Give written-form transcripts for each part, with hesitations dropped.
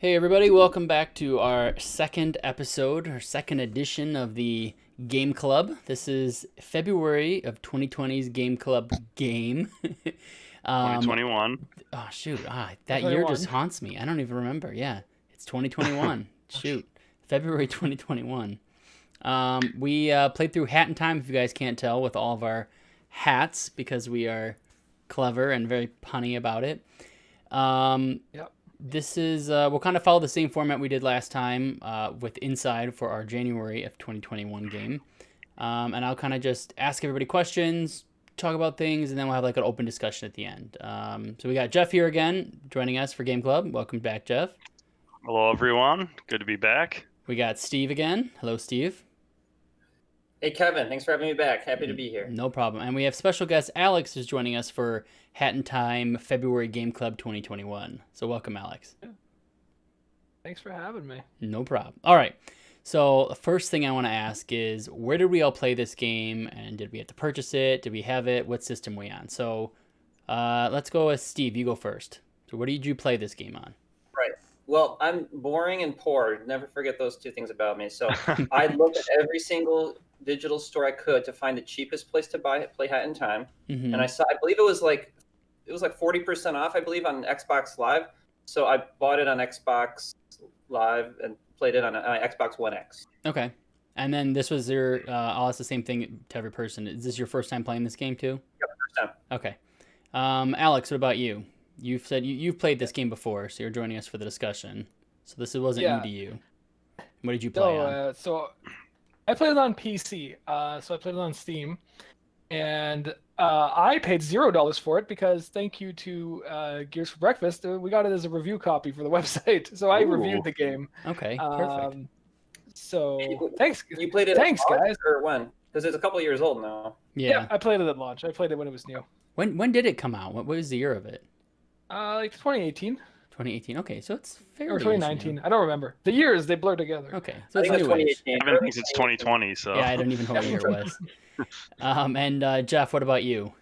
Hey everybody, welcome back to our second episode, our second edition of the Game Club. This is February of 2020's Game Club game. um, 2021. oh shoot, that year just 21. haunts me. I don't even remember. Yeah, it's 2021. Shoot, February 2021. We played through Hat in Time, if you guys can't tell, with all of our hats because we are clever and very punny about it. Yep. This is we'll kind of follow the same format we did last time with Inside for our January of 2021 game, and I'll kind of just ask everybody questions, talk about things, and then we'll have like an open discussion at the end. So we got Jeff here again joining us for Game Club. Welcome back, Jeff. Hello, everyone. Good to be back. We got Steve again. Hello, Steve. Hey, Kevin. Thanks for having me back. Happy to be here. No problem. And we have special guest Alex is joining us for Hat in Time February Game Club 2021. So welcome, Alex. Thanks for having me. No problem. All right. So the first thing I want to ask is, where did we all play this game, and did we have to purchase it? Did we have it? What system were we on? So let's go with Steve. You go first. So where did you play this game on? Right. Well, I'm boring and poor. Never forget those two things about me. So I looked at every single digital store I could to find the cheapest place to play Hat in Time. Mm-hmm. And I believe it was like 40% off, I believe, on Xbox Live. So I bought it on Xbox Live and played it on Xbox One X. Okay. And then this was your, I'll ask the same thing to every person. Is this your first time playing this game too? Yep, first time. Okay. Alex, what about you? You've said you've played this game before, so you're joining us for the discussion. So this wasn't new to you. What did you play on? So I played it on PC. So I played it on Steam, and I paid $0 for it because thank you to Gears for Breakfast, we got it as a review copy for the website. So I reviewed the game. Okay, perfect. So thanks. You played it Thanks, at launch, guys. or when? Because it's a couple years old now. Yeah. I played it at launch. I played it when it was new. When did it come out? What was the year of it? Like 2018 2018. Okay, so it's fairly or 2019. new. I don't remember. The years, they blur together. Okay, so I it's think it's new-ish. 2018. Kevin thinks it's 2020, so Yeah, I don't even know what year it was. And Jeff, what about you?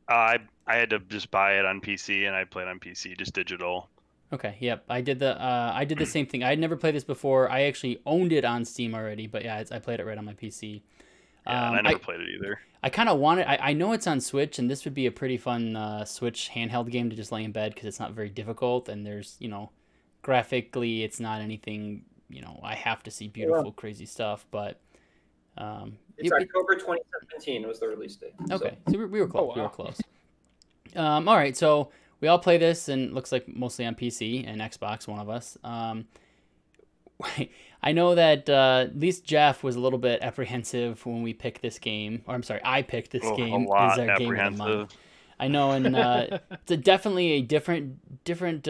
I had to just buy it on PC, and I played on PC, just digital. Okay, yep. I did the same thing. I had never played this before. I actually owned it on Steam already, but yeah, I played it right on my PC. Yeah, and I never played it either. I kind of wanted. I know it's on Switch, and this would be a pretty fun Switch handheld game to just lay in bed because it's not very difficult, and there's graphically it's not anything I have to see beautiful crazy stuff, but It's October 2017 was the release date. okay, so we were close. Oh, wow. We were close. All right, so we all play this, and it looks like mostly on PC and Xbox. One of us. I know that at least Jeff was a little bit apprehensive when we picked this game. Or I'm sorry, I picked this game A lot as our game of the month. apprehensive. I know, and it's definitely a different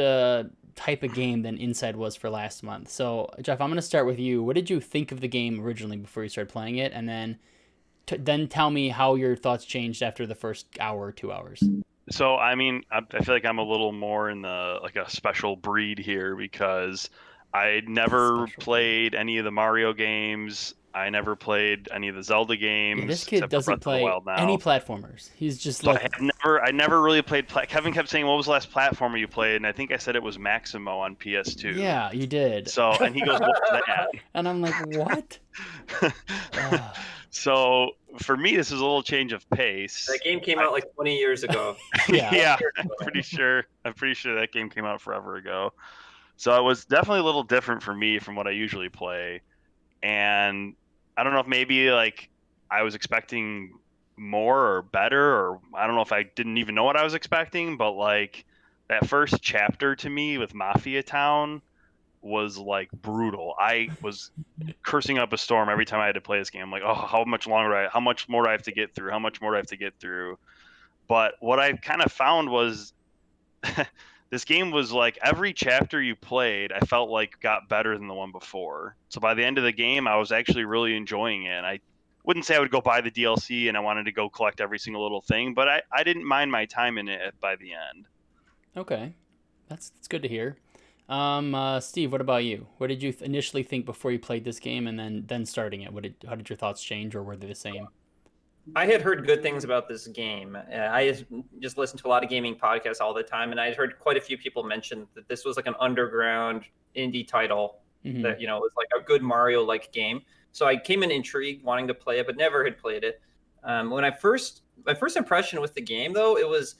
type of game than Inside was for last month. So, Jeff, I'm going to start with you. What did you think of the game originally before you started playing it, and then tell me how your thoughts changed after the first hour or 2 hours? So, I mean, I feel like I'm a little more in the like a special breed here because I never played any of the Mario games. I never played any of the Zelda games. Yeah, this kid except for doesn't Breath of the play Wild now. any platformers. He's just So like I never really played. Kevin kept saying, "What was the last platformer you played?" And I think I said it was Maximo on PS2. yeah, you did. So and he goes, "What's that?" And I'm like, what? So for me, this is a little change of pace. That game came out like 20 years ago. Yeah. I'm pretty sure that game came out forever ago. So it was definitely a little different for me from what I usually play. And I don't know if maybe like I was expecting more or better, or I don't know if I didn't even know what I was expecting, but like that first chapter to me with Mafia Town was like brutal. I was cursing up a storm every time I had to play this game. I'm like, oh, how much more do I have to get through? How much more do I have to get through? But what I kind of found was this game was like every chapter you played, I felt like got better than the one before. So by the end of the game, I was actually really enjoying it. I wouldn't say I would go buy the DLC and I wanted to go collect every single little thing, but I didn't mind my time in it by the end. Okay, that's good to hear. Steve, what about you? What did you initially think before you played this game, and then starting it? How did your thoughts change, or were they the same? I had heard good things about this game. I just listened to a lot of gaming podcasts all the time, and I had heard quite a few people mention that this was like an underground indie title that was like a good Mario-like game. So I came in intrigued, wanting to play it, but never had played it. My first impression with the game, though, it was,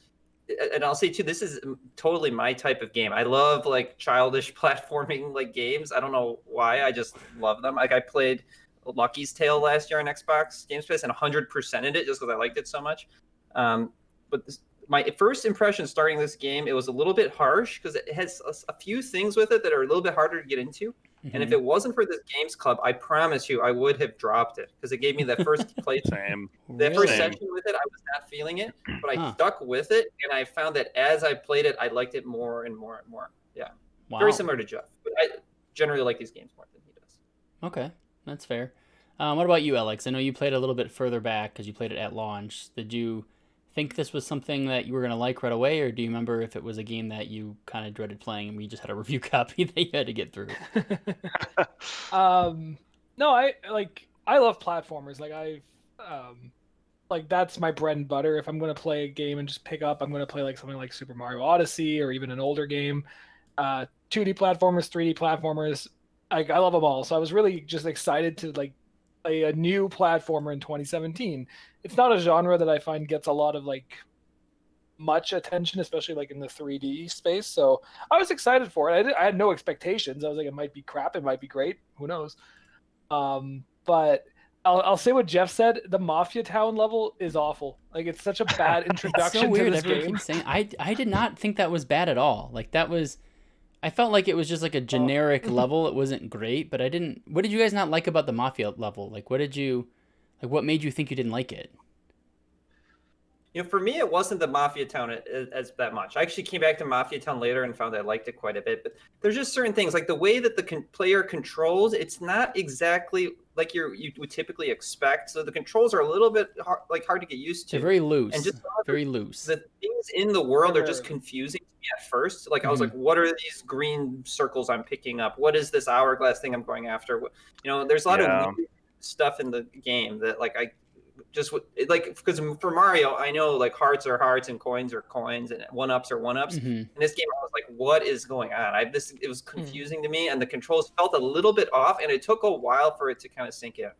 and I'll say too, this is totally my type of game. I love like childish platforming like games. I don't know why, I just love them. Like I played Lucky's Tale last year on Xbox Game Pass and 100%ed it just because I liked it so much. My first impression starting this game, it was a little bit harsh because it has a few things with it that are a little bit harder to get into. And if it wasn't for this Games Club, I promise you I would have dropped it because it gave me that first play. That first session with it, I was not feeling it, but I stuck with it, and I found that as I played it, I liked it more and more and more. Yeah, very similar to Jeff. But I generally like these games more than he does. Okay, that's fair. What about you, Alex? I know you played a little bit further back because you played it at launch. Did you think this was something that you were going to like right away, or do you remember if it was a game that you kind of dreaded playing and we just had a review copy that you had to get through? No, I love platformers. Like that's my bread and butter. If I'm going to play a game and just pick up, I'm going to play like something like Super Mario Odyssey or even an older game. 2D platformers, 3D platformers, I love them all. So I was really just excited to like play a new platformer in 2017. It's not a genre that I find gets a lot of like much attention, especially like in the 3D space. So I was excited for it. I had no expectations. I was like, it might be crap, it might be great, who knows. But I'll say what Jeff said. The Mafia Town level is awful. Like it's such a bad introduction so weird. to this Everyone game. keeps saying, I did not think that was bad at all. Like that was, I felt like it was just like a generic level. It wasn't great, but I didn't. What did you guys not like about the Mafia level? Like what made you think you didn't like it? For me, it wasn't the Mafia Town as that much. I actually came back to Mafia Town later and found I liked it quite a bit. But there's just certain things, like the way that the player controls, it's not exactly like you would typically expect. So the controls are a little bit hard to get used to. They're very loose. And just very loose. The things in the world are just confusing to me at first. Like I was like, what are these green circles I'm picking up? What is this hourglass thing I'm going after? There's a lot of weird stuff in the game that like I just like, because for Mario, I know like hearts are hearts and coins are coins and one-ups are one-ups. In this game, I was like, what is going on? It was confusing to me, and the controls felt a little bit off, and it took a while for it to kind of sink in.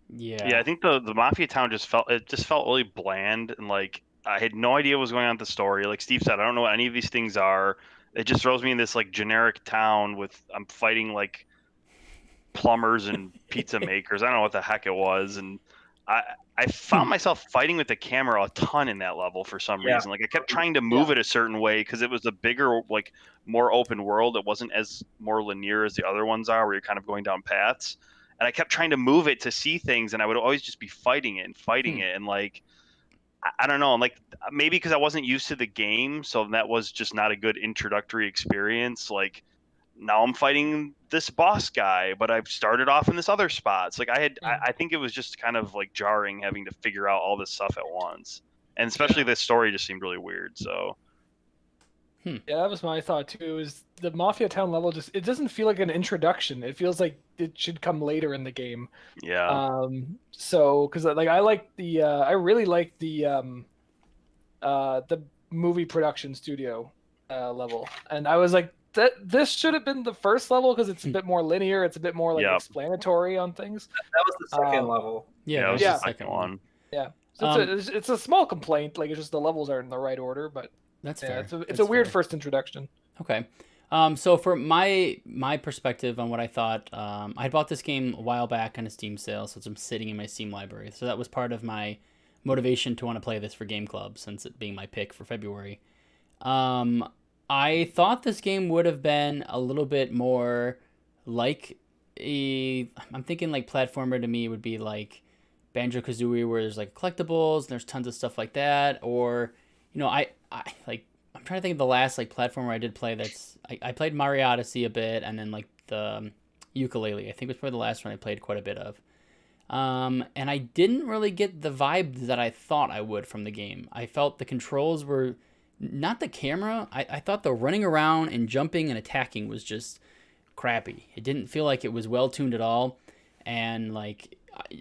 Yeah, I think the Mafia Town just felt really bland, and like I had no idea what was going on with the story. Like Steve said, I don't know what any of these things are. It just throws me in this like generic town with I'm fighting like plumbers and pizza makers. I don't know what the heck it was, and I found myself fighting with the camera a ton in that level for some reason. Like I kept trying to move it a certain way because it was a bigger, like more open world. It wasn't as more linear as the other ones are, where you're kind of going down paths. And I kept trying to move it to see things, and I would always just be fighting it. And like, I don't know, like maybe because I wasn't used to the game, so that was just not a good introductory experience. Like now I'm fighting this boss guy, but I've started off in this other spot. It's like I think it was just kind of like jarring having to figure out all this stuff at once, and especially this story just seemed really weird. So yeah, that was my thought too. It was the Mafia Town level it doesn't feel like an introduction. It feels like it should come later in the game. Yeah. So because like I really like the movie production studio level, and I was like, this should have been the first level because it's a bit more linear. It's a bit more like explanatory on things. That was the second level. Yeah, it was the second one. Yeah, so it's a small complaint. Like it's just the levels aren't in the right order, but that's fair. It's a weird first introduction. Okay. So for my perspective on what I thought, I bought this game a while back on a Steam sale, so it's sitting in my Steam library. So that was part of my motivation to want to play this for Game Club, since it being my pick for February. I thought this game would have been a little bit more like I'm thinking like platformer to me would be like Banjo-Kazooie, where there's like collectibles and there's tons of stuff like that. Or, I'm trying to think of the last like platformer I did play I played Mario Odyssey a bit, and then like the Ukulele. I think was probably the last one I played quite a bit of. And I didn't really get the vibe that I thought I would from the game. I felt the controls were not the camera. I thought the running around and jumping and attacking was just crappy. It didn't feel like it was well tuned at all. And like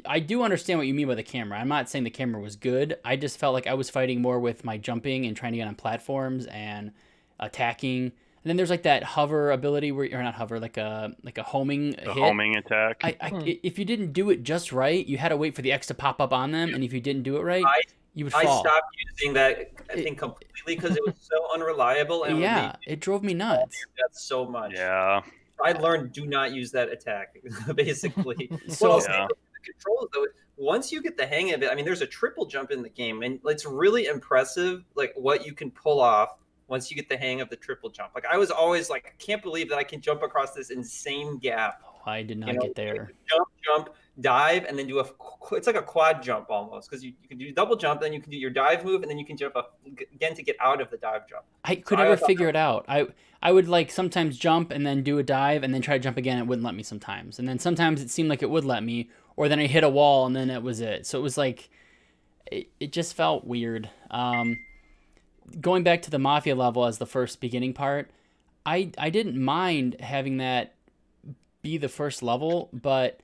I do understand what you mean by the camera. I'm not saying the camera was good. I just felt like I was fighting more with my jumping and trying to get on platforms and attacking. And then there's like that hover ability where, or not hover, like a homing hit. Homing attack. If you didn't do it just right, you had to wait for the X to pop up on them, and if you didn't do it right, you would fall. I stopped using that, I think, completely because it was so unreliable. And it drove me nuts. That's so much. Yeah. I learned do not use that attack, basically. So, the controls, though, once you get the hang of it, I mean, there's a triple jump in the game, and it's really impressive, like what you can pull off once you get the hang of the triple jump. Like I was always like, I can't believe that I can jump across this insane gap. I did not get there. Jump, dive, and then do it's like a quad jump almost, because you can do double jump, then you can do your dive move, and then you can jump up again to get out of the dive jump. I could never figure it out. I would like sometimes jump and then do a dive and then try to jump again. It wouldn't let me sometimes. And then sometimes it seemed like it would let me, or then I hit a wall and then it was it. So it was like, it just felt weird. Going back to the Mafia level as the first beginning part, I didn't mind having that be the first level, but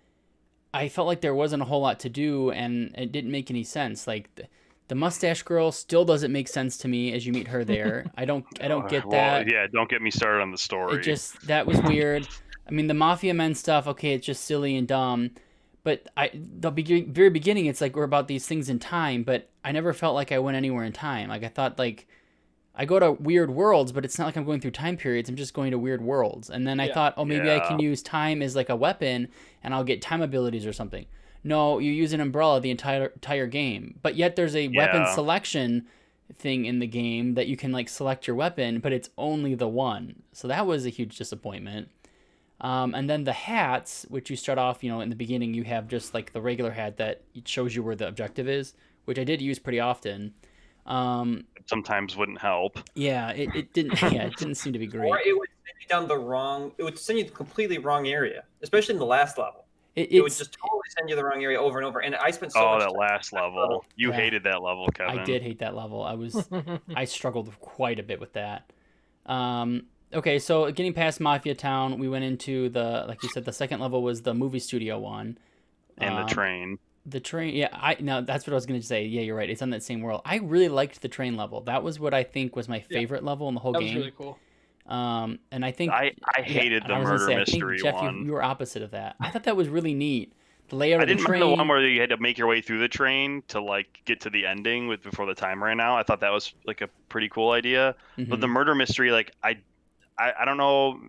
I felt like there wasn't a whole lot to do and it didn't make any sense. Like the mustache girl still doesn't make sense to me as you meet her there. I don't get that. Yeah, don't get me started on the story. That was weird. I mean, the Mafia Men stuff, okay, it's just silly and dumb. But the very beginning, it's like we're about these things in time, but I never felt like I went anywhere in time. Like I thought, like, I go to weird worlds, but it's not like I'm going through time periods. I'm just going to weird worlds. And then I thought, oh, maybe I can use time as like a weapon and I'll get time abilities or something. No, you use an umbrella the entire game. But yet there's a weapon selection thing in the game that you can like select your weapon, but it's only the one. So that was a huge disappointment. And then the hats, which you start off, in the beginning, you have just like the regular hat that shows you where the objective is, which I did use pretty often. Sometimes wouldn't help. Yeah, it didn't. Yeah, it didn't seem to be great. Or it would send you down it would send you the completely wrong area, especially in the last level. It would just totally send you the wrong area over and over. And I spent so much time. Oh, that last level. You hated that level, Kevin. I did hate that level. I struggled quite a bit with that. Okay, so getting past Mafia Town, we went into like you said, the second level was the movie studio one. And the train. The train, yeah. No, that's what I was going to say. Yeah, you're right. It's on that same world. I really liked the train level. That was what I think was my favorite level in the whole game. That was really cool. And I think I hated the murder mystery Jeff, one. You were opposite of that. I thought that was really neat. The layout of the train. I didn't mind the one where you had to make your way through the train to like get to the ending before the time ran out. I thought that was like a pretty cool idea. Mm-hmm. But the murder mystery, like I don't know,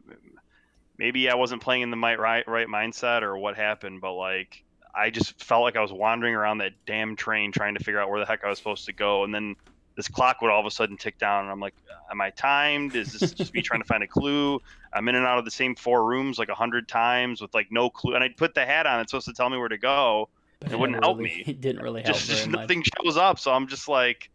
maybe I wasn't playing in the right mindset or what happened, but like I just felt like I was wandering around that damn train trying to figure out where the heck I was supposed to go, and then this clock would all of a sudden tick down, and I'm like, am I timed? Is this just me trying to find a clue? I'm in and out of the same 4 rooms like 100 times with like no clue, and I'd put the hat on. It's supposed to tell me where to go. But it wouldn't help me. It didn't really help just nothing shows up, so I'm just like,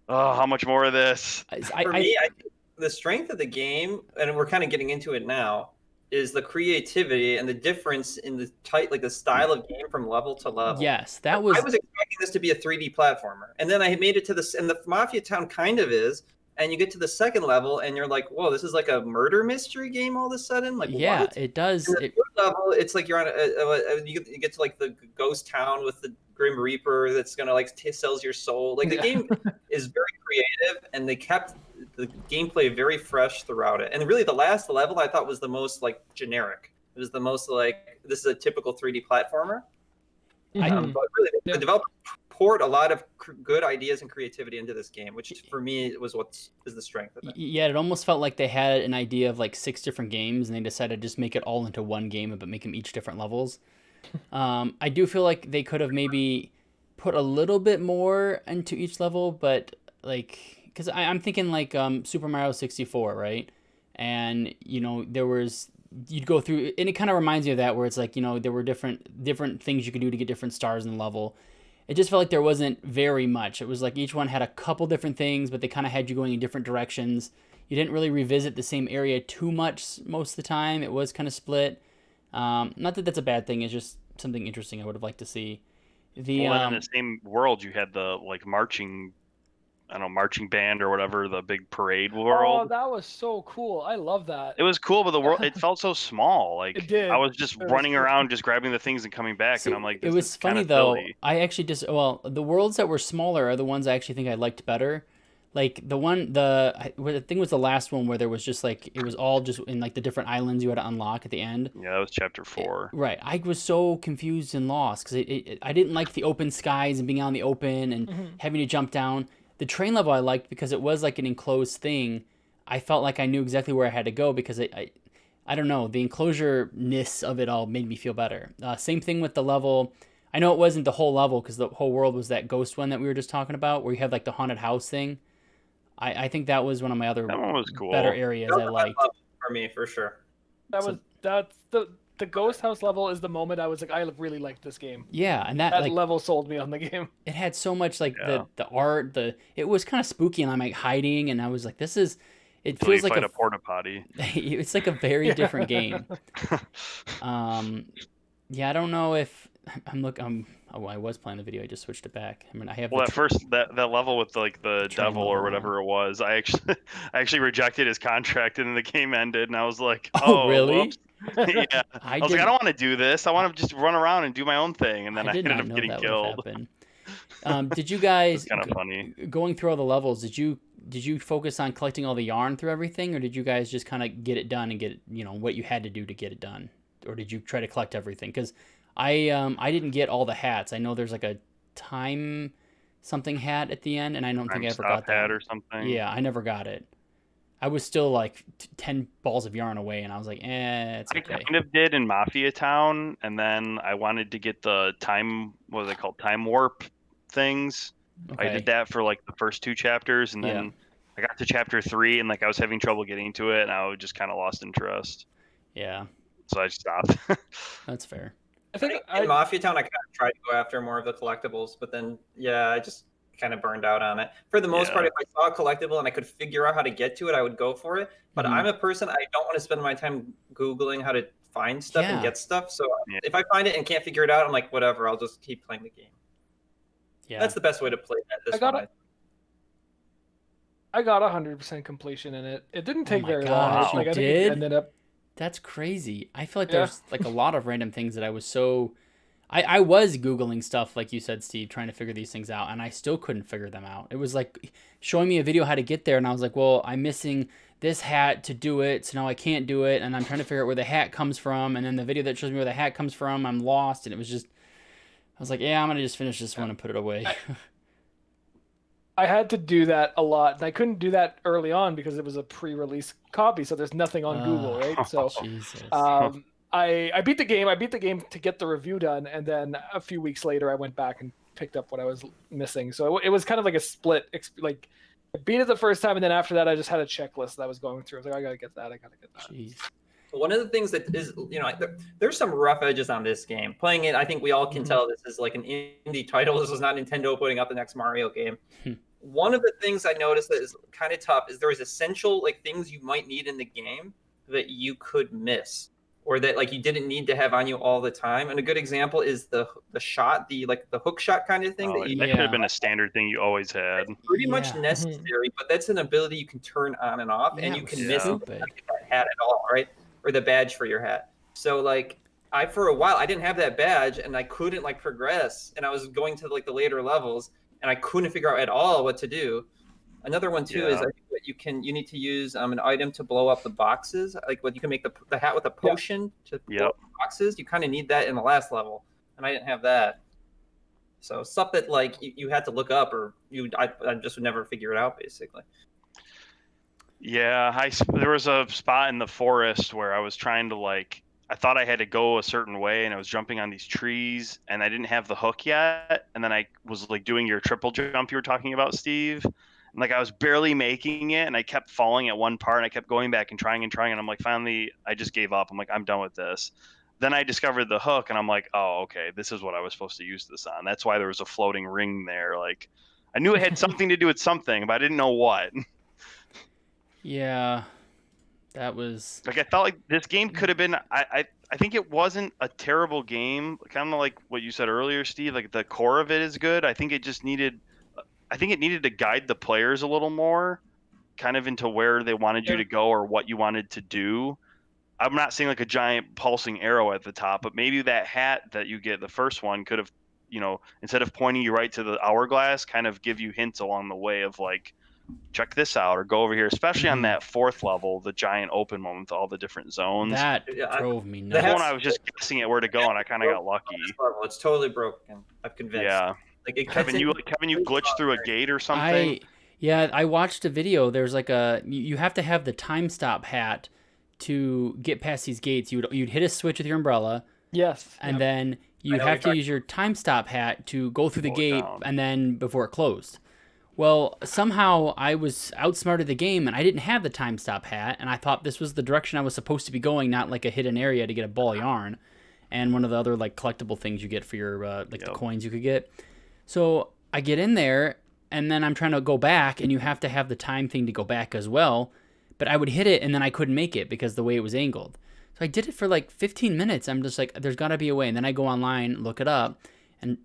oh, how much more of this? For me, I think the strength of the game, and we're kind of getting into it now, is the creativity and the difference in the style of game from level to level. Yes, that was. I was expecting this to be a 3D platformer, and then I made it to this, and the Mafia Town kind of is. And you get to the second level, and you're like, "Whoa, this is like a murder mystery game all of a sudden!" Like, yeah, what? It does. And the third level, it's like you're on you get to like the ghost town with the Grim Reaper that's gonna like sells your soul. Like the game is very creative, and they kept the gameplay very fresh throughout it. And really, the last level I thought was the most like generic. It was the most like, this is a typical 3D platformer. Mm-hmm. But really, the developer poured a lot of good ideas and creativity into this game, which for me was what is the strength of it. Yeah, it almost felt like they had an idea of like 6 different games, and they decided to just make it all into one game, but make them each different levels. I do feel like they could have maybe put a little bit more into each level, but like, because I'm thinking like Super Mario 64, right? And you'd go through, and it kind of reminds me of that, where it's like, there were different things you could do to get different stars in the level. It just felt like there wasn't very much. It was like each one had a couple different things, but they kind of had you going in different directions. You didn't really revisit the same area too much most of the time. It was kind of split. Not that that's a bad thing. It's just something interesting I would have liked to see. In the same world, you had the like marching I don't know, marching band or whatever, the big parade Oh, world. that was so cool. I love that. It was cool, but the world, it felt so small. It Like did. I was just It was running so around, just grabbing the things and coming back, See, and I'm like, it this was is funny kind of though. silly. I actually the worlds that were smaller are the ones I actually think I liked better. Like the thing was the last one where there was just like it was all just in like the different islands you had to unlock at the end. Yeah, that was chapter 4. Right. I was so confused and lost because I didn't like the open skies and being out in the open and having to jump down. The train level I liked because it was like an enclosed thing. I felt like I knew exactly where I had to go because I don't know, the enclosure-ness of it all made me feel better. Same thing with the level. I know it wasn't the whole level because the whole world was that ghost one that we were just talking about where you have like the haunted house thing. I think that was one of my other That one was cool. better areas That was I a liked. level for me for sure. That's the ghost house level is the moment I was like, I really liked this game. Yeah, and that That like level sold me on the game. it had so much like Yeah. the art, it was kind of spooky and I'm like hiding and I was like, this is it Until you feels like fight a porta potty. it's like a very different game. Yeah, I don't know if oh, I was playing the video. I just switched it back. I mean, I have Well, the at first that level with like the train devil or level whatever it was, I actually rejected his contract and then the game ended and I was like, Oh, really? whoops. Yeah. I was like, I don't want to do this. I want to just run around and do my own thing, and then I did ended not up know getting that would killed. have happened. Did you guys It's kind of funny. going through all the levels? Did you focus on collecting all the yarn through everything, or did you guys just kind of get it done and get what you had to do to get it done, or did you try to collect everything? Because I didn't get all the hats. I know there's like a time something hat at the end, and I don't think I ever got that. Hat or something. Yeah, I never got it. I was still like 10 balls of yarn away, and I was like, it's okay. I kind of did in Mafia Town, and then I wanted to get the what are they called? Time warp things. Okay. I did that for like the first 2 chapters, and then I got to chapter 3, and like I was having trouble getting to it, and I just kind of lost interest. Yeah. So I stopped. That's fair. I think in Mafia Town, I kind of tried to go after more of the collectibles, but then I just kind of burned out on it. For the most part, if I saw a collectible and I could figure out how to get to it, I would go for it. But I'm a person, I don't want to spend my time Googling how to find stuff and get stuff. So if I find it and can't figure it out, I'm like, whatever, I'll just keep playing the game. Yeah. That's the best way to play that. I got 100% completion in it. It didn't take very gosh, long. you I think did? it ended up. That's crazy. I feel like there's like a lot of random things that I was so... I was Googling stuff, like you said, Steve, trying to figure these things out, and I still couldn't figure them out. It was like showing me a video how to get there, and I was like, well, I'm missing this hat to do it, so now I can't do it, and I'm trying to figure out where the hat comes from, and then the video that shows me where the hat comes from, I'm lost, and it was just... I was like, yeah, I'm going to just finish this one and put it away. I had to do that a lot, and I couldn't do that early on because it was a pre-release copy, so there's nothing on Google, right? So, Jesus. I beat the game. I beat the game to get the review done, and then a few weeks later, I went back and picked up what I was missing. So it was kind of like a split. Like, I beat it the first time, and then after that, I just had a checklist that I was going through. I was like, I gotta get that. I gotta get that. Jeez. One of the things that is, there's some rough edges on this game. Playing it, I think we all can tell this is like an indie title. This was not Nintendo putting out the next Mario game. One of the things I noticed that is kind of tough is there is essential like things you might need in the game that you could miss, or that like you didn't need to have on you all the time. And a good example is the shot, the hook shot kind of thing. That could have been a standard thing you always had. It's pretty much necessary, but that's an ability you can turn on and off, and you can miss that hat at all, right? Or the badge for your hat. So like for a while I didn't have that badge and I couldn't like progress, and I was going to like the later levels and I couldn't figure out at all what to do. Another one too is I think that you need to use an item to blow up the boxes. Like what you can make the hat with a potion to blow up the boxes. You kind of need that in the last level, and I didn't have that. So stuff that like you had to look up, or I just would never figure it out basically. Yeah, there was a spot in the forest where I was trying to I thought I had to go a certain way, and I was jumping on these trees, and I didn't have the hook yet, and then I was like doing your triple jump you were talking about, Steve, and like I was barely making it, and I kept falling at one part, and I kept going back and trying, and I'm like, finally I just gave up. I'm like, I'm done with this. Then I discovered the hook, and I'm like, oh, okay, this is what I was supposed to use this on. That's why there was a floating ring there. Like, I knew it had something to do with something, but I didn't know what. Yeah, that was... Like, I felt like this game could have been... I think it wasn't a terrible game. Kind of like what you said earlier, Steve. Like, the core of it is good. I think it just needed I think it needed to guide the players a little more, kind of into where they wanted you to go or what you wanted to do. I'm not saying like a giant pulsing arrow at the top, but maybe that hat that you get, the first one, could have, instead of pointing you right to the hourglass, kind of give you hints along the way of like, check this out or go over here, especially on that 4th level, the giant open one with all the different zones. That drove me nuts. That one I was just guessing at where to go, and I kind of got lucky. It's totally broken. I'm convinced. Yeah. Like Kevin, you glitched through a gate or something? I watched a video. There's like you have to have the time stop hat to get past these gates. You'd hit a switch with your umbrella. Yes. And then you have to use your time stop hat to go through the gate and then before it closed. Well, somehow I was outsmarted the game and I didn't have the time stop hat, and I thought this was the direction I was supposed to be going, not like a hidden area to get a ball of yarn and one of the other like collectible things you get for your the coins you could get. So I get in there and then I'm trying to go back, and you have to have the time thing to go back as well. But I would hit it and then I couldn't make it because the way it was angled. So I did it for like 15 minutes. I'm just like, there's got to be a way. And then I go online, look it up. And,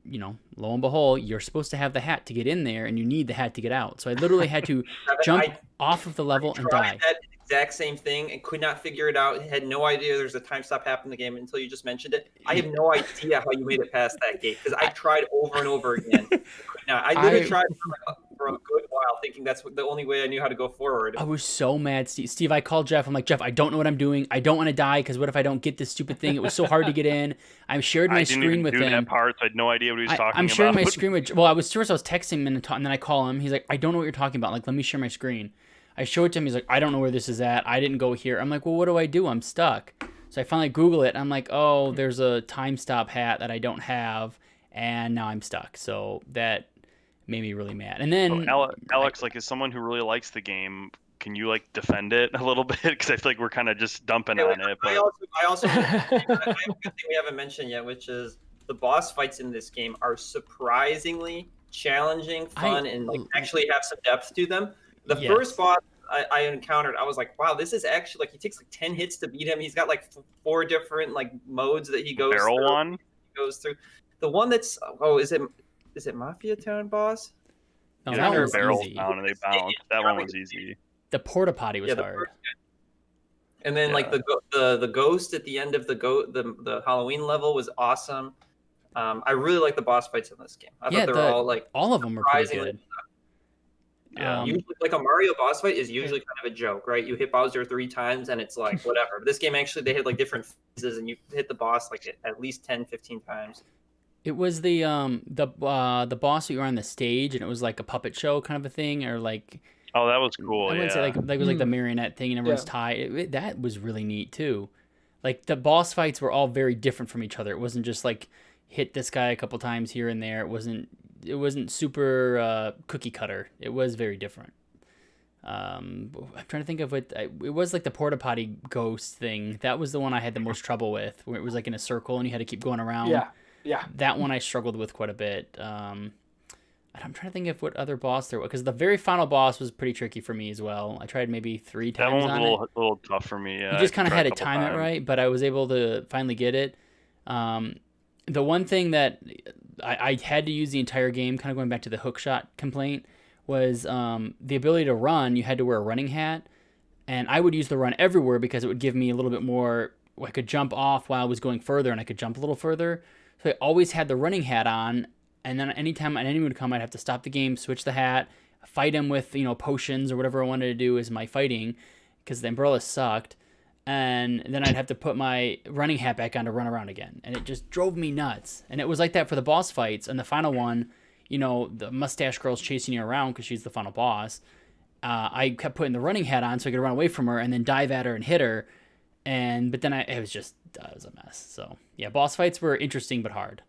lo and behold, you're supposed to have the hat to get in there, and you need the hat to get out. So I literally had to jump off of the level and die. That exact same thing and could not figure it out. Had no idea there's a time stop happening in the game until you just mentioned it. I have no idea how you made it past that gate because I tried over and over again. I literally tried for a good while thinking that's the only way I knew how to go forward. I was so mad, Steve. I called Jeff. I'm like, Jeff, I don't know what I'm doing. I don't want to die because what if I don't get this stupid thing? It was so hard to get in. I shared my screen with him. I didn't even do that part, so I had no idea what he was talking about. I'm sharing my screen with. Well, I was texting him and then I call him. He's like, I don't know what you're talking about. Like, let me share my screen. I show it to him. He's like, I don't know where this is at. I didn't go here. I'm like, well, what do I do? I'm stuck. So I finally Google it. I'm like, oh, there's a time stop hat that I don't have, and now I'm stuck. So that made me really mad. And then Alex, like, as someone who really likes the game, can you like defend it a little bit? Because I feel like we're kind of just dumping on it. But... I also I have a good thing we haven't mentioned yet, which is the boss fights in this game are surprisingly challenging, fun, and like actually have some depth to them. The first boss I encountered, I was like, wow, this is actually like, he takes like 10 hits to beat him. He's got like 4 different like modes that he goes through. He goes through. The one that's is it Mafia Town boss? No, that one was Barrel easy. Town and they bounced. That one was easy. The porta potty was hard. And then like the ghost at the end of the Halloween level was awesome. I really like the boss fights in this game. I thought they were all like all of them were pretty good. Yeah, usually, like a Mario boss fight is usually kind of a joke, right? You hit Bowser 3 times and it's like whatever. But this game actually they had like different phases and you hit the boss like at least 10, 15 times. It was the boss that you were on the stage and it was like a puppet show kind of a thing, or like oh, that was cool. I wouldn't say like it was like the marionette thing and everyone's tied. That was really neat too. Like the boss fights were all very different from each other. It wasn't just like hit this guy a couple times here and there. It wasn't super cookie cutter. It was very different. I'm trying to think of what it was. Like the porta potty ghost thing. That was the one I had the most trouble with, where it was like in a circle and you had to keep going around. Yeah. That one I struggled with quite a bit. I'm trying to think of what other boss there was, because the very final boss was pretty tricky for me as well. I tried maybe 3 times. That one was a little tough for me. Yeah, you just kind of had to time it right, but I was able to finally get it. The one thing that I had to use the entire game, kind of going back to the hookshot complaint, was the ability to run. You had to wear a running hat, and I would use the run everywhere because it would give me a little bit more. I could jump off while I was going further, and I could jump a little further. So I always had the running hat on, and then anytime an enemy would come, I'd have to stop the game, switch the hat, fight him with potions or whatever I wanted to do as my fighting, because the umbrella sucked. And then I'd have to put my running hat back on to run around again. And it just drove me nuts. And it was like that for the boss fights. And the final one, the mustache girl's chasing you around because she's the final boss. I kept putting the running hat on so I could run away from her and then dive at her and hit her. But then it was a mess. So, yeah, boss fights were interesting but hard.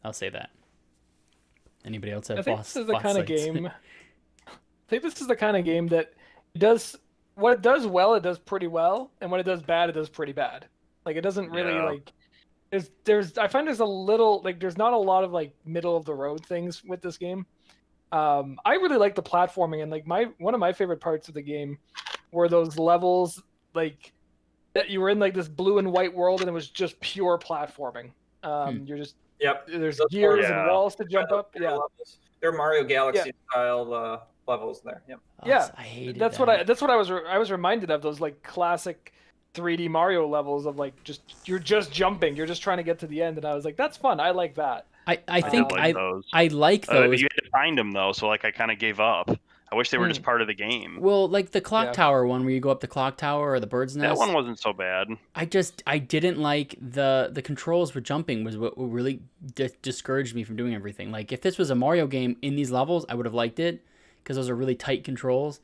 I'll say that. Anybody else have boss fights? I think this is the kind of game that does... What it does well, it does pretty well, and when it does bad, it does pretty bad. Like it doesn't really like. I find there's a little like there's not a lot of like middle of the road things with this game. I really like the platforming, and like one of my favorite parts of the game were those levels like that you were in like this blue and white world, and it was just pure platforming. You're just there's gears and walls to jump up. Yeah. They're Mario Galaxy style levels there. Yep. Oh, Yeah, I hated that's that. what I was reminded of, those like classic 3D Mario levels of like you're just jumping, you're just trying to get to the end, and I was like, that's fun. I like that. I think like those. I like those. You had to find them though, so like I kind of gave up. I wish they were just part of the game. Well, like the clock Yeah. tower one where you go up the clock tower or the bird's nest. That one wasn't so bad. I didn't like the controls with jumping was what really discouraged me from doing everything. Like if this was a Mario game in these levels, I would have liked it because those are really tight controls.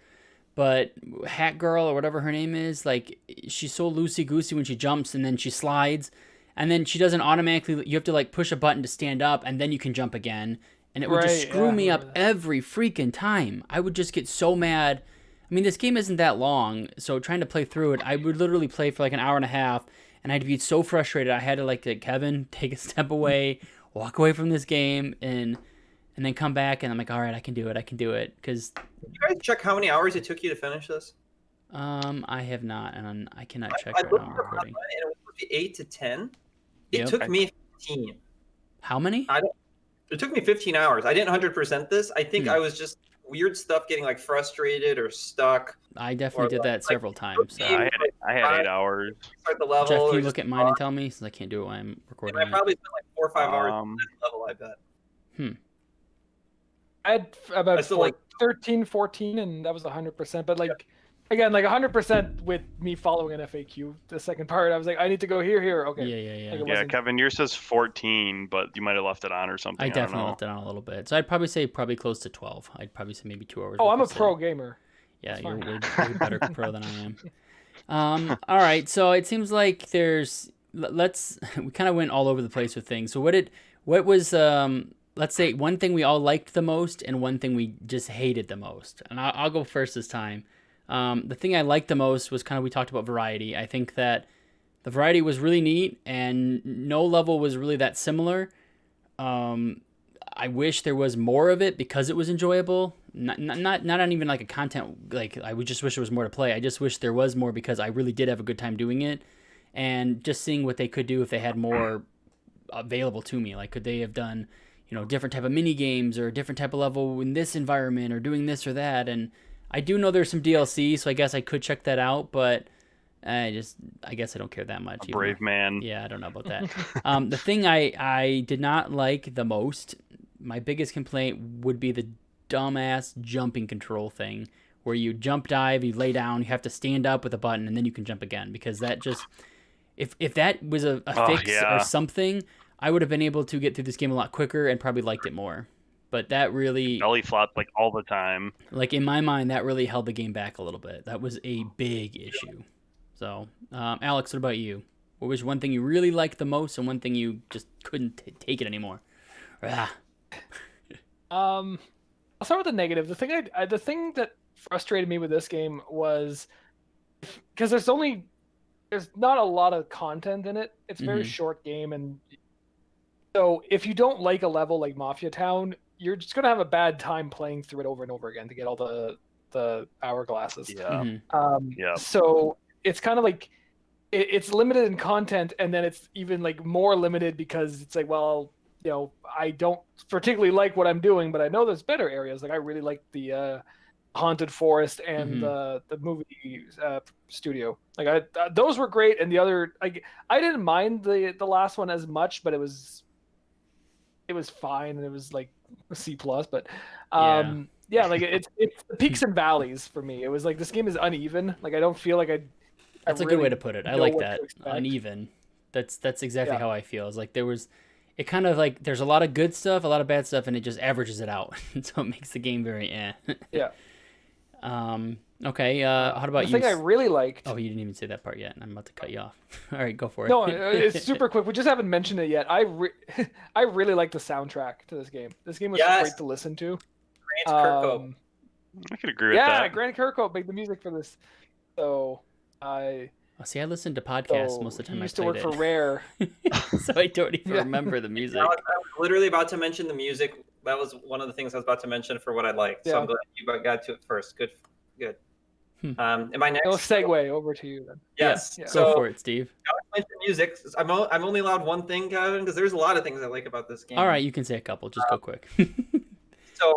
But Hat Girl or whatever her name is, like she's so loosey goosey when she jumps and then she slides, and then she doesn't automatically. You have to like push a button to stand up and then you can jump again. And it would just screw me up every freaking time. I would just get so mad. I mean, this game isn't that long, so trying to play through it, I would literally play for like an hour and a half, and I'd be so frustrated. I had to like Kevin, take a step away, walk away from this game, and then come back, and I'm like, all right, I can do it, because. Did you guys check how many hours it took you to finish this? I have not, and I cannot check I right looked now. I'm it up recording. and it was supposed to be 8 to 10. It Yep. took me 15. How many? It took me 15 hours. I didn't 100% this. I think I was just weird stuff, getting like frustrated or stuck. I definitely did that several times. So. I had 8 hours. Start the level. Jeff, can or you just look at mine and tell me? Since I can't do it while I'm recording. I it. probably spent like 4 or 5 hours on that level, I bet. I had about I still 13, 14, and that was 100%. But like, again, like 100% with me following an FAQ. The second part, I was like, I need to go here. Okay. Yeah. Like, it Yeah, wasn't- Kevin, yours says 14, but you might have left it on or something. I don't definitely know. left it on a little bit. So I'd probably say close to 12. I'd probably say maybe 2 hours. Oh, would I'm a consider. pro gamer. Yeah, That's you're fine. way better pro than I am. All right, so it seems like there's we kind of went all over the place with things. So what was let's say one thing we all liked the most and one thing we just hated the most. And I'll go first this time. The thing I liked the most was kind of, we talked about variety. I think that the variety was really neat and no level was really that similar. I wish there was more of it because it was enjoyable. Not even like a content, like I would just wish there was more to play. I just wish there was more because I really did have a good time doing it, and just seeing what they could do if they had more available to me. Like, could they have done, different type of mini games or a different type of level in this environment or doing this or that? And I do know there's some DLC, so I guess I could check that out, but I guess I don't care that much. Brave man. Yeah, I don't know about that. The thing I did not like the most, my biggest complaint would be the dumbass jumping control thing, where you jump dive, you lay down, you have to stand up with a button, and then you can jump again. Because that just, if that was a fix or something, I would have been able to get through this game a lot quicker and probably liked it more. But that really, belly flop like all the time. like in my mind, that really held the game back a little bit. That was a big issue. So, Alex, what about you? What was one thing you really liked the most and one thing you just couldn't take it anymore? I'll start with the negative. The thing that frustrated me with this game was because there's not a lot of content in it. It's a very short game, and so if you don't like a level like Mafia Town, you're just gonna have a bad time playing through it over and over again to get all the hourglasses. Yeah. So it's kind of like it's limited in content, and then it's even like more limited because it's like, well, I don't particularly like what I'm doing, but I know there's better areas. Like I really like the haunted forest and the movie studio. Like those were great, and the other, I didn't mind the last one as much, but it was fine, and it was like a C+. But yeah, like it's the peaks and valleys for me. It was like this game is uneven. Like I don't feel like That's a really good way to put it. I know like what that. to expect. Uneven. That's exactly how I feel. It's like it kind of like there's a lot of good stuff, a lot of bad stuff, and it just averages it out. So it makes the game very Yeah. Okay. How about the you? thing I really liked. Oh, you didn't even say that part yet. I'm about to cut you off. All right, go for it. No, it's super quick. We just haven't mentioned it yet. I really like the soundtrack to this game. This game was great to listen to. Grant Kirkhope. I could agree with that. Yeah, Grant Kirkhope made the music for this. So I see, I listened to podcasts most of the time. He used I to work for Rare. So I don't even remember the music. I was literally about to mention the music. That was one of the things I was about to mention for what I liked. So I'm glad you got to it first. Good. Am I next? No segue over to you then. Yes. Yeah. Go for it, Steve. I mentioned music. I'm only allowed one thing, Kevin, because there's a lot of things I like about this game. All right, you can say a couple. Just go quick. So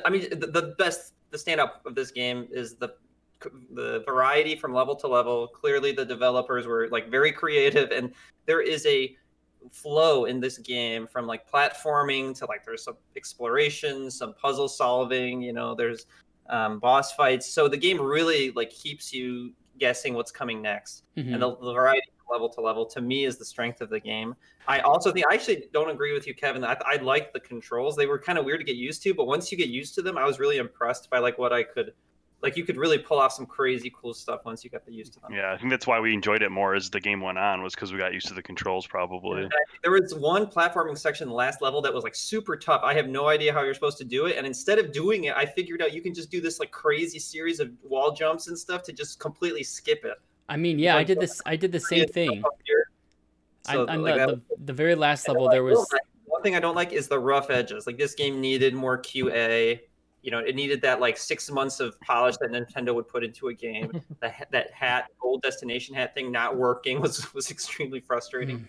I mean, the standout of this game is the variety from level to level. Clearly, the developers were like very creative, and there is a flow in this game from like platforming to like there's some exploration, some puzzle solving. There's boss fights. So the game really like keeps you guessing what's coming next, and the variety from level to level to me is the strength of the game. I also think I actually don't agree with you, Kevin. I like the controls. They were kind of weird to get used to, but once you get used to them, I was really impressed by like what I could. Like you could really pull off some crazy cool stuff once you got used to them. Yeah, I think that's why we enjoyed it more as the game went on, was because we got used to the controls probably. Yeah, there was one platforming section in the last level that was like super tough. I have no idea how you're supposed to do it. And instead of doing it, I figured out you can just do this like crazy series of wall jumps and stuff to just completely skip it. I mean, yeah, I did the same thing. So, on the very last level, there was... One thing I don't like is the rough edges. Like this game needed more QA. It needed that like 6 months of polish that Nintendo would put into a game. That hat, gold destination hat thing not working was extremely frustrating.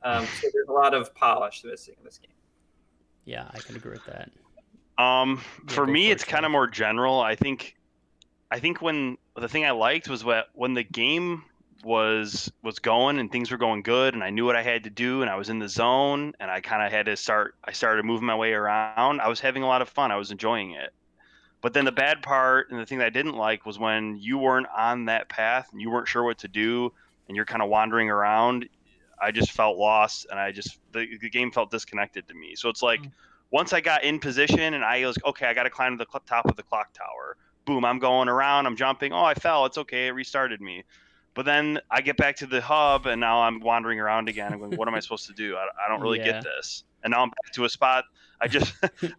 So there's a lot of polish missing in this game. Yeah, I can agree with that. For me, it's kind of more general. I think when the thing I liked was when the game was going and things were going good and I knew what I had to do and I was in the zone and I kind of had to I started moving my way around. I was having a lot of fun. I was enjoying it. But then the bad part and the thing that I didn't like was when you weren't on that path and you weren't sure what to do and you're kind of wandering around. I just felt lost and the game felt disconnected to me. So it's like once I got in position and I was okay, I got to climb to the top of the clock tower. Boom, I'm going around, I'm jumping. Oh, I fell. It's okay. It restarted me. But then I get back to the hub and now I'm wandering around again. I'm going, what am I supposed to do? I don't really get this. And now I'm back to a spot. I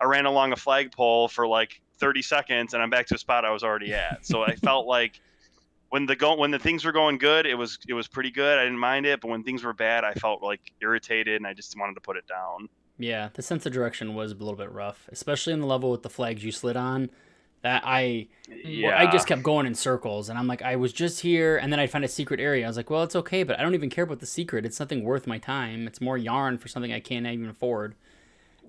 ran along a flagpole for like 30 seconds and I'm back to a spot I was already at. So I felt like when the things were going good, it was pretty good. I didn't mind it. But when things were bad, I felt like irritated and I just wanted to put it down. Yeah, the sense of direction was a little bit rough, especially in the level with the flags you slid on. That I just kept going in circles, and I'm like, I was just here, and then I'd find a secret area. I was like, well, it's okay, but I don't even care about the secret. It's nothing worth my time. It's more yarn for something I can't even afford.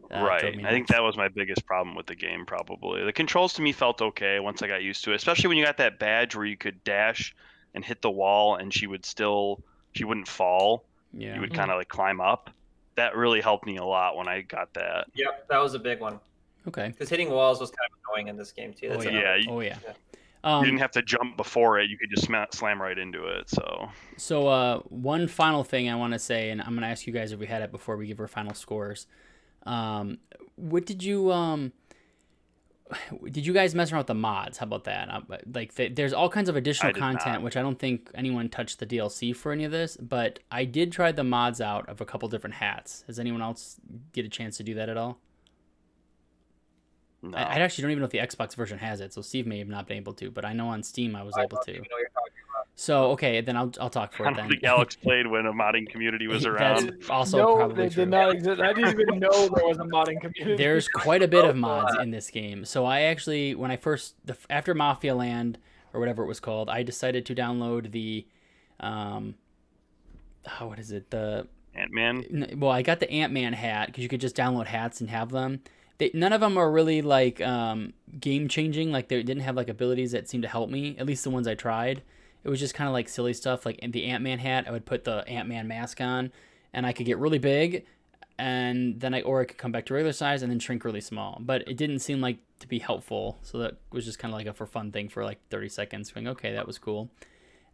Right. I think that was my biggest problem with the game, probably. The controls to me felt okay once I got used to it, especially when you got that badge where you could dash and hit the wall, and she wouldn't fall. Yeah. You would kind of like climb up. That really helped me a lot when I got that. Yep, that was a big one. Okay. Because hitting walls was kind of annoying in this game too. You didn't have to jump before it. You could just slam right into it. So one final thing I want to say, and I'm going to ask you guys if we had it before we give our final scores. What did you guys mess around with the mods? How about that? There's all kinds of additional content, which I don't think anyone touched the DLC for any of this, but I did try the mods out of a couple different hats. Has anyone else get a chance to do that at all? No. I actually don't even know if the Xbox version has it, so Steve may have not been able to, but I know on Steam I was able to. So, okay, then I'll talk for it then. I don't think Alex played when a modding community was around. That's also probably true. Did not exist. I didn't even know there was a modding community. There's quite a bit of mods in this game. So I actually, when I after Mafia Land, or whatever it was called, I decided to download the, what is it? The Ant-Man? Well, I got the Ant-Man hat, because you could just download hats and have them. None of them are really like game changing. Like they didn't have like abilities that seemed to help me. At least the ones I tried. It was just kind of like silly stuff. Like in the Ant-Man hat, I would put the Ant-Man mask on, and I could get really big, and then I could come back to regular size and then shrink really small. But it didn't seem like to be helpful. So that was just kind of like a for fun thing for like 30 seconds. Going, okay, that was cool.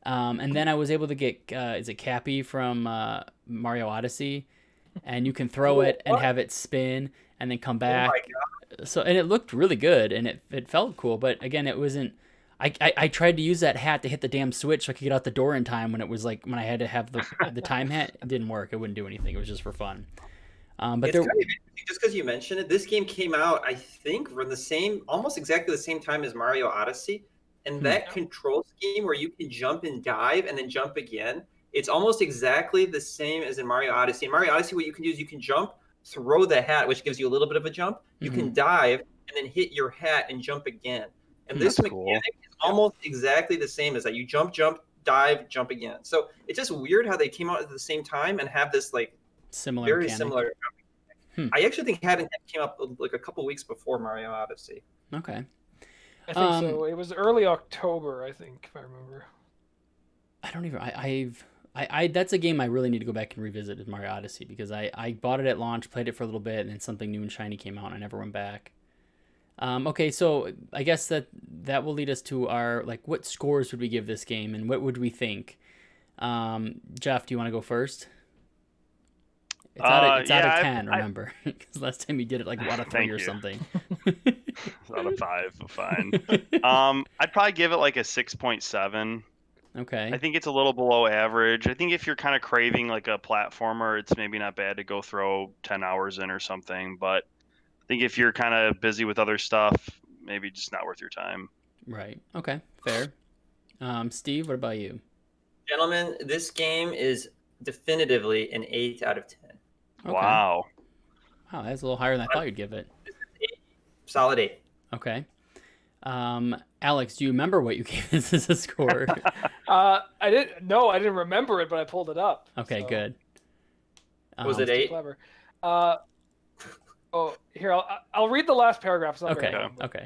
And then I was able to get is it Cappy from Mario Odyssey, and you can throw it and have it spin and then come back. Oh my God. So, and it looked really good and it felt cool, but again, it wasn't. I tried to use that hat to hit the damn switch so I could get out the door in time when it was like when I had to have the time hat. It didn't work. It wouldn't do anything. It was just for fun. But it's kind of just because you mentioned it, this game came out, I think, for almost exactly the same time as Mario Odyssey, and that control scheme where you can jump and dive and then jump again, it's almost exactly the same as in Mario Odyssey. In Mario Odyssey, what you can do is you can jump, throw the hat, which gives you a little bit of a jump. You can dive and then hit your hat and jump again. And this mechanic is almost exactly the same as that. You jump, dive, jump again. So it's just weird how they came out at the same time and have this like similar. I actually think Hat in Hand came up like a couple weeks before Mario Odyssey. Okay. I think so. It was early October, I think, if I remember. I don't even. I that's a game I really need to go back and revisit is Mario Odyssey because I bought it at launch, played it for a little bit, and then something new and shiny came out, and I never went back. Okay, so I guess that will lead us to our like what scores would we give this game and what would we think? Jeff, do you want to go first? It's out of 10, remember? Because last time you did it like out of 3 or something. It's out of 5, but fine. I'd probably give it like a 6.7. Okay. I think it's a little below average. I think if you're kind of craving like a platformer, it's maybe not bad to go throw 10 hours in or something. But I think if you're kind of busy with other stuff, maybe just not worth your time. Right. Okay. Fair. Steve, what about you? Gentlemen, this game is definitively an 8 out of 10. Okay. Wow. Wow, that's a little higher than I thought you'd give it. Solid 8. Okay. Alex, do you remember what you gave this as a score? I didn't remember it, but I pulled it up. Okay, so. Good. Was it 8? Clever. Here I'll read the last paragraph. It's not Okay. very long, but, Okay.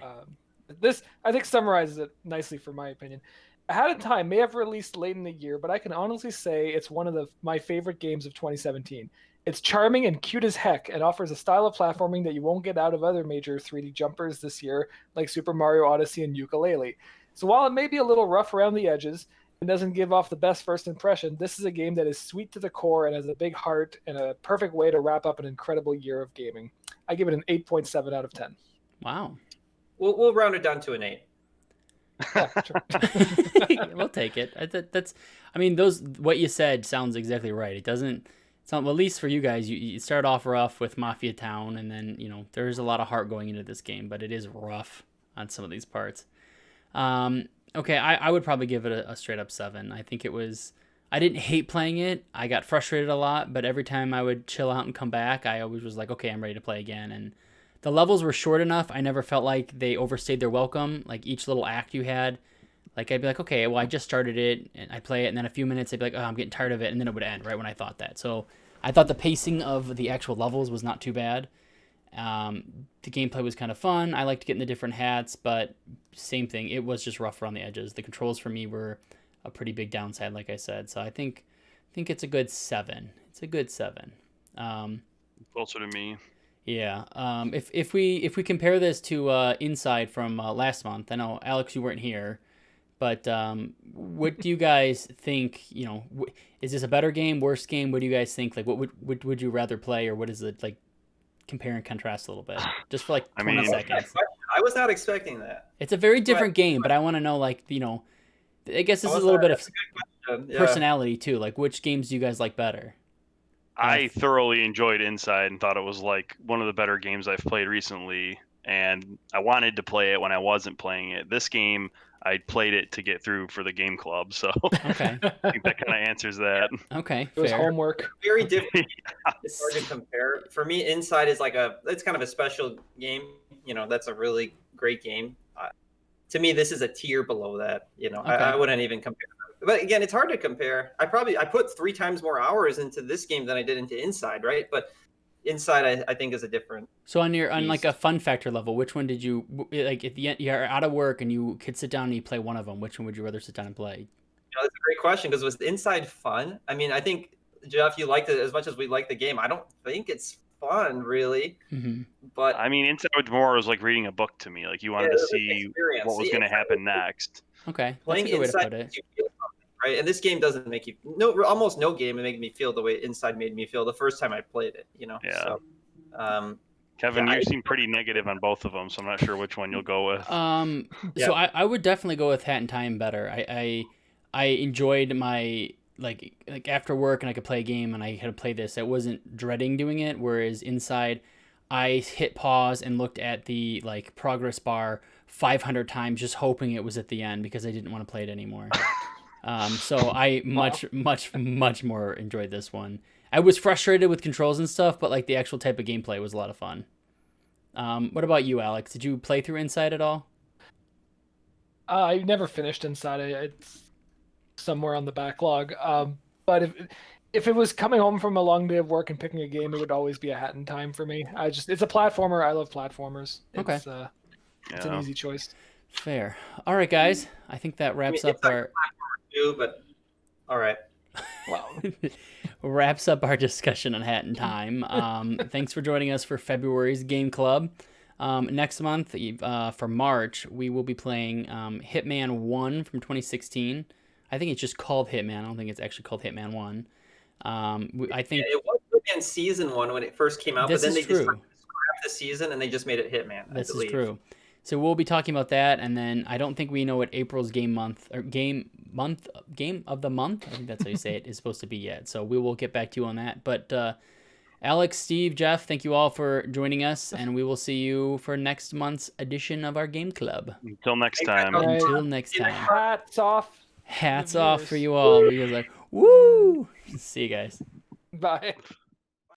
This I think summarizes it nicely, for my opinion. Ahead of Time may have released late in the year, but I can honestly say it's one of my favorite games of 2017. It's charming and cute as heck and offers a style of platforming that you won't get out of other major 3D jumpers this year, like Super Mario Odyssey and Yooka-Laylee. So while it may be a little rough around the edges and doesn't give off the best first impression, this is a game that is sweet to the core and has a big heart and a perfect way to wrap up an incredible year of gaming. I give it an 8.7 out of 10. Wow. We'll round it down to an 8. Yeah, sure. We'll take it. I mean, what you said sounds exactly right. It doesn't sound, well, at least for you guys, you start off rough with Mafia Town, and then, there's a lot of heart going into this game, but it is rough on some of these parts. Okay, I would probably give it a straight up 7. I think I didn't hate playing it. I got frustrated a lot, but every time I would chill out and come back, I always was like, okay, I'm ready to play again. And the levels were short enough. I never felt like they overstayed their welcome. Like each little act you had, like I'd be like, okay, well, I just started it and I'd play it. And then a few minutes I'd be like, oh, I'm getting tired of it. And then it would end right when I thought that. So I thought the pacing of the actual levels was not too bad. The gameplay was kind of fun. I liked getting the different hats, but same thing. It was just rough around the edges. The controls for me were a pretty big downside, like I said. So I think it's a good 7. It's a good 7. Closer to me. Yeah. If we compare this to Inside from last month, I know Alex, you weren't here, but what do you guys think? Is this a better game, worse game? What do you guys think? Like, what would you rather play, or what is it like? Compare and contrast a little bit, just for like 20 seconds. I was not expecting that. It's a very different game, but I want to know, like, I guess this is a little bit of personality too. Like, which games do you guys like better? I thoroughly enjoyed Inside and thought it was like one of the better games I've played recently, and I wanted to play it when I wasn't playing it. This game, I played it to get through for the game club, so okay. I think that kind of answers that. Okay, it was fair. Homework. Very different. It's hard to compare. For me, Inside is it's kind of a special game. That's a really great game. To me, this is a tier below that. Okay. I wouldn't even compare. But again, it's hard to compare. I put 3 times more hours into this game than I did into Inside, right? But Inside, I think, is a different. So on like a fun factor level, which one did you like? At the end, you're out of work and you could sit down and you play one of them. Which one would you rather sit down and play? That's a great question, because was Inside fun? I mean, I think, Jeff, you liked it as much as we like the game. I don't think it's fun, really. Mm-hmm. But I mean, Inside was like reading a book to me. Like, you wanted to see what was going to happen next. Okay, playing that's a good way to Inside put it. you feel something, right? And this game doesn't make you almost no game made me feel the way Inside made me feel the first time I played it. Yeah. So, Kevin, you seem pretty negative on both of them, so I'm not sure which one you'll go with. So I would definitely go with Hat in Time better. I enjoyed my like after work and I could play a game and I had to play this. I wasn't dreading doing it. Whereas Inside, I hit pause and looked at the like progress bar 500 times, just hoping it was at the end because I didn't want to play it anymore. So I much more enjoyed this one. I was frustrated with controls and stuff, but like the actual type of gameplay was a lot of fun. What about you, Alex? Did you play through Inside at all? I never finished Inside. It's somewhere on the backlog. But if it was coming home from a long day of work and picking a game, it would always be a Hat in Time for me. It's a platformer. I love platformers. Okay. It's an easy choice. Fair. All right, guys. I think that wraps up our. Too, but all right. Wow. Wraps up our discussion on Hat in Time. Thanks for joining us for February's Game Club. Next month, for March, we will be playing Hitman 1 from 2016. I think it's just called Hitman. I don't think it's actually called Hitman 1. I think it was Hitman Season 1 when it first came out, but then they just scrapped the season and they just made it Hitman. This is true. So we'll be talking about that, and then I don't think we know what April's game of the month, I think that's how you say it, is supposed to be yet. So we will get back to you on that. But Alex, Steve, Jeff, thank you all for joining us, and we will see you for next month's edition of our Game Club. Until next time. Until next time. Hats off. Hats off for you all. Because woo! See you guys. Bye.